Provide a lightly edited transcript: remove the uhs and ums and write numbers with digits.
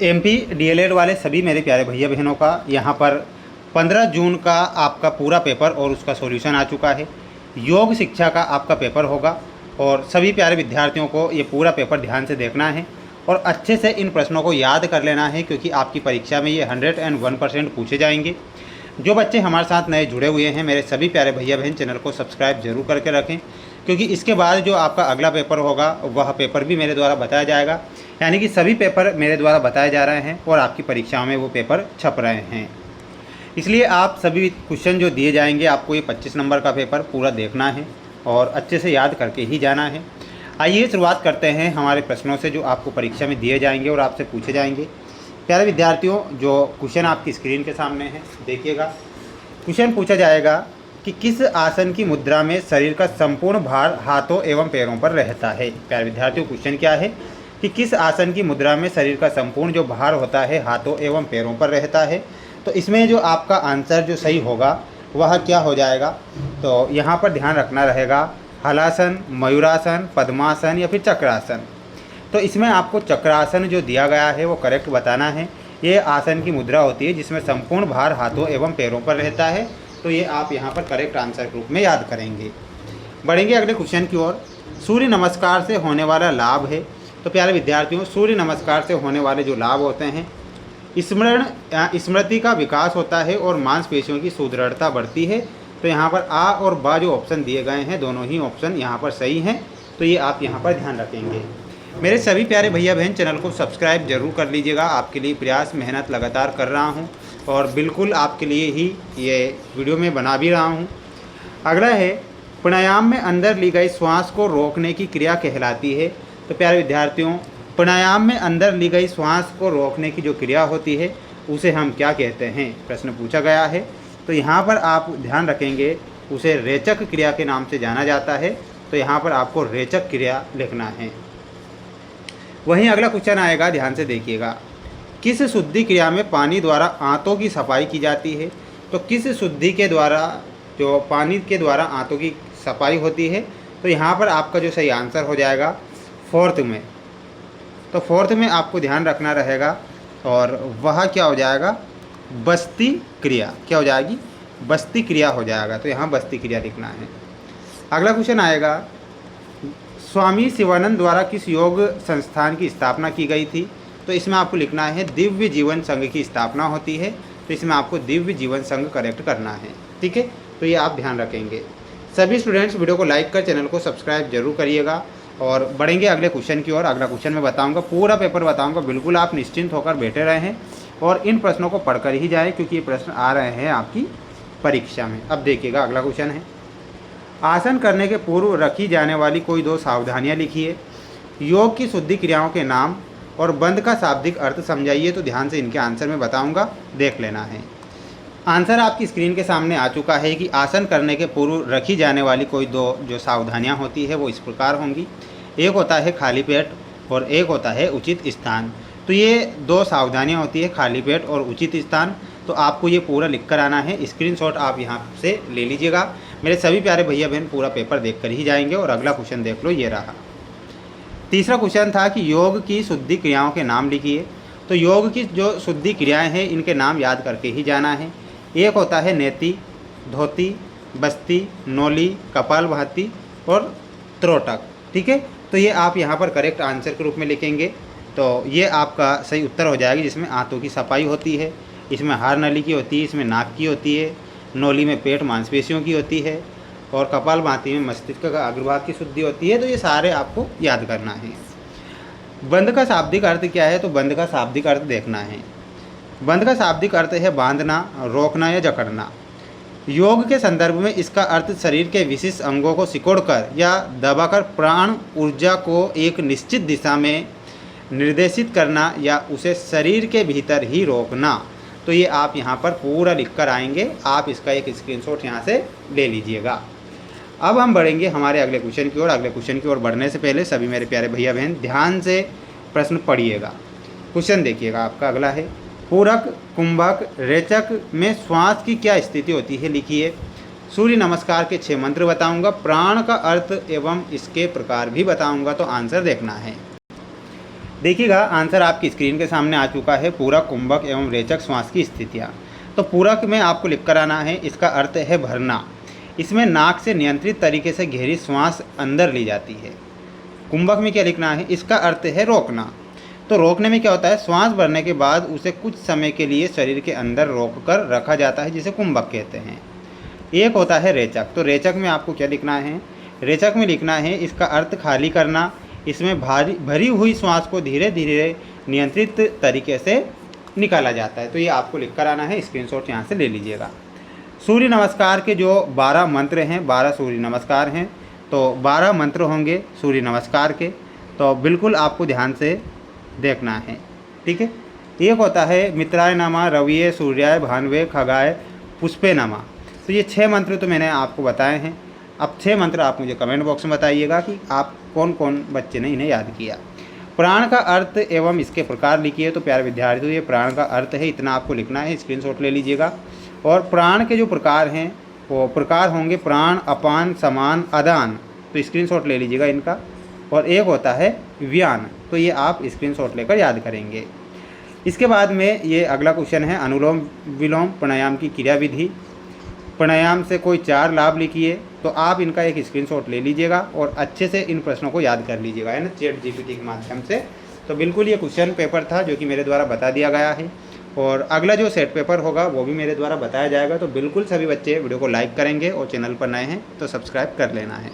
MP DElEd वाले सभी मेरे प्यारे भैया बहनों का यहाँ पर 15 जून का आपका पूरा पेपर और उसका सॉल्यूशन आ चुका है। योग शिक्षा का आपका पेपर होगा और सभी प्यारे विद्यार्थियों को ये पूरा पेपर ध्यान से देखना है और अच्छे से इन प्रश्नों को याद कर लेना है, क्योंकि आपकी परीक्षा में ये 101% पूछे जाएंगे। जो बच्चे हमारे साथ नए जुड़े हुए हैं, मेरे सभी प्यारे भैया बहन, चैनल को सब्सक्राइब जरूर करके रखें, क्योंकि इसके बाद जो आपका अगला पेपर होगा वह पेपर भी मेरे द्वारा बताया जाएगा। यानी कि सभी पेपर मेरे द्वारा बताए जा रहे हैं और आपकी परीक्षाओं में वो पेपर छप रहे हैं। इसलिए आप सभी क्वेश्चन जो दिए जाएंगे, आपको ये 25 नंबर का पेपर पूरा देखना है और अच्छे से याद करके ही जाना है। आइए शुरुआत करते हैं हमारे प्रश्नों से जो आपको परीक्षा में दिए जाएंगे और आपसे पूछे जाएंगे। प्यारे विद्यार्थियों, जो क्वेश्चन आपकी स्क्रीन के सामने है देखिएगा। क्वेश्चन पूछा जाएगा कि किस आसन की मुद्रा में शरीर का संपूर्ण भार हाथों एवं पैरों पर रहता है। प्यारे विद्यार्थियों, क्वेश्चन क्या है कि किस आसन की मुद्रा में शरीर का संपूर्ण जो भार होता है हाथों एवं पैरों पर रहता है। तो इसमें जो आपका आंसर जो सही होगा वह क्या हो जाएगा, तो यहाँ पर ध्यान रखना रहेगा हलासन, मयूरासन, पद्मासन या फिर चक्रासन। तो इसमें आपको चक्रासन जो दिया गया है वो करेक्ट बताना है। ये आसन की मुद्रा होती है जिसमें संपूर्ण भार हाथों एवं पैरों पर रहता है। तो ये आप यहाँ पर करेक्ट आंसर के रूप में याद करेंगे। बढ़ेंगे अगले क्वेश्चन की ओर। सूर्य नमस्कार से होने वाला लाभ है। तो प्यारे विद्यार्थियों, सूर्य नमस्कार से होने वाले जो लाभ होते हैं, स्मृति का विकास होता है और मांसपेशियों की सुदृढ़ता बढ़ती है। तो यहाँ पर आ और बा जो ऑप्शन दिए गए हैं, दोनों ही ऑप्शन यहाँ पर सही हैं। तो ये आप यहाँ पर ध्यान रखेंगे। मेरे सभी प्यारे भैया बहन, चैनल को सब्सक्राइब जरूर कर लीजिएगा। आपके लिए प्रयास मेहनत लगातार कर रहा हूँ और बिल्कुल आपके लिए ही ये वीडियो में बना भी रहा हूँ। अगला है प्राणायाम में अंदर ली गई श्वास को रोकने की क्रिया कहलाती है। तो प्यारे विद्यार्थियों, प्राणायाम में अंदर ली गई श्वास को रोकने की जो क्रिया होती है उसे हम क्या कहते हैं, प्रश्न पूछा गया है। तो यहाँ पर आप ध्यान रखेंगे, उसे रेचक क्रिया के नाम से जाना जाता है। तो यहाँ पर आपको रेचक क्रिया लिखना है। वहीं अगला क्वेश्चन आएगा, ध्यान से देखिएगा। किस शुद्धि क्रिया में पानी द्वारा आंतों की सफाई की जाती है। तो किस शुद्धि के द्वारा, जो पानी के द्वारा आंतों की सफाई होती है, तो यहाँ पर आपका जो सही आंसर हो जाएगा फोर्थ में। तो फोर्थ में आपको ध्यान रखना रहेगा और वह क्या हो जाएगा, बस्ती क्रिया। क्या हो जाएगी, बस्ती क्रिया हो जाएगा। तो यहाँ बस्ती क्रिया लिखना है। अगला क्वेश्चन आएगा, स्वामी शिवानंद द्वारा किस योग संस्थान की स्थापना की गई थी। तो इसमें आपको लिखना है दिव्य जीवन संघ की स्थापना होती है। तो इसमें आपको दिव्य जीवन संघ करेक्ट करना है। ठीक है, तो ये आप ध्यान रखेंगे। सभी स्टूडेंट्स वीडियो को लाइक कर चैनल को सब्सक्राइब जरूर करिएगा। और बढ़ेंगे अगले क्वेश्चन की ओर। अगला क्वेश्चन मैं बताऊंगा, पूरा पेपर बताऊंगा, बिल्कुल आप निश्चिंत होकर बैठे रहें और इन प्रश्नों को पढ़कर ही जाएं, क्योंकि ये प्रश्न आ रहे हैं आपकी परीक्षा में। अब देखिएगा, अगला क्वेश्चन है, आसन करने के पूर्व रखी जाने वाली कोई दो सावधानियां लिखिए। योग की शुद्धि क्रियाओं के नाम और बंद का शाब्दिक अर्थ समझाइए। तो ध्यान से इनके आंसर में बताऊंगा, देख लेना है। आंसर आपकी स्क्रीन के सामने आ चुका है कि आसन करने के पूर्व रखी जाने वाली कोई दो जो सावधानियां होती है वो इस प्रकार होंगी। एक होता है खाली पेट और एक होता है उचित स्थान। तो ये दो सावधानियां होती है, खाली पेट और उचित स्थान। तो आपको ये पूरा लिख कर आना है। स्क्रीनशॉट आप यहाँ से ले लीजिएगा। मेरे सभी प्यारे भैया बहन पूरा पेपर देख कर ही जाएंगे। और अगला क्वेश्चन देख लो, ये रहा। तीसरा क्वेश्चन था कि योग की शुद्धि क्रियाओं के नाम लिखिए। तो योग की जो शुद्धि क्रियाएं हैं इनके नाम याद करके ही जाना है। एक होता है नेति, धोती, बस्ती, नोली, कपालभाति और त्रोटक। ठीक है, तो ये आप यहाँ पर करेक्ट आंसर के रूप में लिखेंगे। तो ये आपका सही उत्तर हो जाएगा, जिसमें आंतों की सफाई होती है, इसमें हार नली की होती है, इसमें नाक की होती है, नोली में पेट मांसपेशियों की होती है और कपालभाति में मस्तिष्क का अग्रभाग की शुद्धि होती है। तो ये सारे आपको याद करना है। बंद का शाब्दिक अर्थ क्या है, तो बंद का शाब्दिक अर्थ देखना है। बंद का शाब्दिक अर्थ है बांधना, रोकना या जकड़ना। योग के संदर्भ में इसका अर्थ शरीर के विशिष्ट अंगों को सिकोड़कर या दबाकर प्राण ऊर्जा को एक निश्चित दिशा में निर्देशित करना या उसे शरीर के भीतर ही रोकना। तो ये आप यहाँ पर पूरा लिख कर आएंगे। आप इसका एक स्क्रीनशॉट यहाँ से ले लीजिएगा। अब हम बढ़ेंगे हमारे अगले क्वेश्चन की ओर। अगले क्वेश्चन की ओर बढ़ने से पहले सभी मेरे प्यारे भैया बहन ध्यान से प्रश्न पढ़िएगा। क्वेश्चन देखिएगा आपका अगला है, पूरक, कुंभक, रेचक में श्वास की क्या स्थिति होती है, लिखिए। सूर्य नमस्कार के 6 मंत्र बताऊंगा, प्राण का अर्थ एवं इसके प्रकार भी बताऊंगा। तो आंसर देखना है। देखिएगा आंसर आपकी स्क्रीन के सामने आ चुका है। पूरक, कुंभक एवं रेचक श्वास की स्थितियाँ। तो पूरक में आपको लिख कर आना है, इसका अर्थ है भरना। इसमें नाक से नियंत्रित तरीके से गहरी श्वास अंदर ली जाती है। कुंभक में क्या लिखना है, इसका अर्थ है रोकना। तो रोकने में क्या होता है, श्वास भरने के बाद उसे कुछ समय के लिए शरीर के अंदर रोक कर रखा जाता है, जिसे कुंभक कहते हैं। एक होता है रेचक। तो रेचक में आपको क्या लिखना है, रेचक में लिखना है इसका अर्थ खाली करना। इसमें भरी हुई श्वास को धीरे धीरे नियंत्रित तरीके से निकाला जाता है। तो ये आपको लिख कर आना है, स्क्रीनशॉट यहाँ से ले लीजिएगा। सूर्य नमस्कार के जो 12 मंत्र हैं, 12 सूर्य नमस्कार हैं, तो 12 मंत्र होंगे सूर्य नमस्कार के। तो बिल्कुल आपको ध्यान से देखना है, ठीक है। एक होता है मित्राय नमः, रविये, सूर्याय, भानुवे, खगाय, पुष्पे नमः। तो ये 6 मंत्र तो मैंने आपको बताए हैं। अब 6 मंत्र आप मुझे कमेंट बॉक्स में बताइएगा कि आप कौन कौन बच्चे ने इन्हें याद किया। प्राण का अर्थ एवं इसके प्रकार लिखिए। तो प्यारे विद्यार्थियों, ये प्राण का अर्थ है, इतना आपको लिखना है, स्क्रीनशॉट ले लीजिएगा। और प्राण के जो प्रकार हैं वो प्रकार होंगे प्राण, अपान, समान, अदान। तो स्क्रीनशॉट ले लीजिएगा इनका। और एक होता है व्यान। तो ये आप स्क्रीनशॉट लेकर याद करेंगे। इसके बाद में ये अगला क्वेश्चन है अनुलोम विलोम प्राणायाम की क्रिया विधि। प्राणायाम से कोई 4 लाभ लिखिए। तो आप इनका एक स्क्रीनशॉट ले लीजिएगा और अच्छे से इन प्रश्नों को याद कर लीजिएगा, है ना, ChatGPT के माध्यम से। तो बिल्कुल ये क्वेश्चन पेपर था जो कि मेरे द्वारा बता दिया गया है। और अगला जो सेट पेपर होगा वो भी मेरे द्वारा बताया जाएगा। तो बिल्कुल सभी बच्चे वीडियो को लाइक करेंगे और चैनल पर नए हैं तो सब्सक्राइब कर लेना है।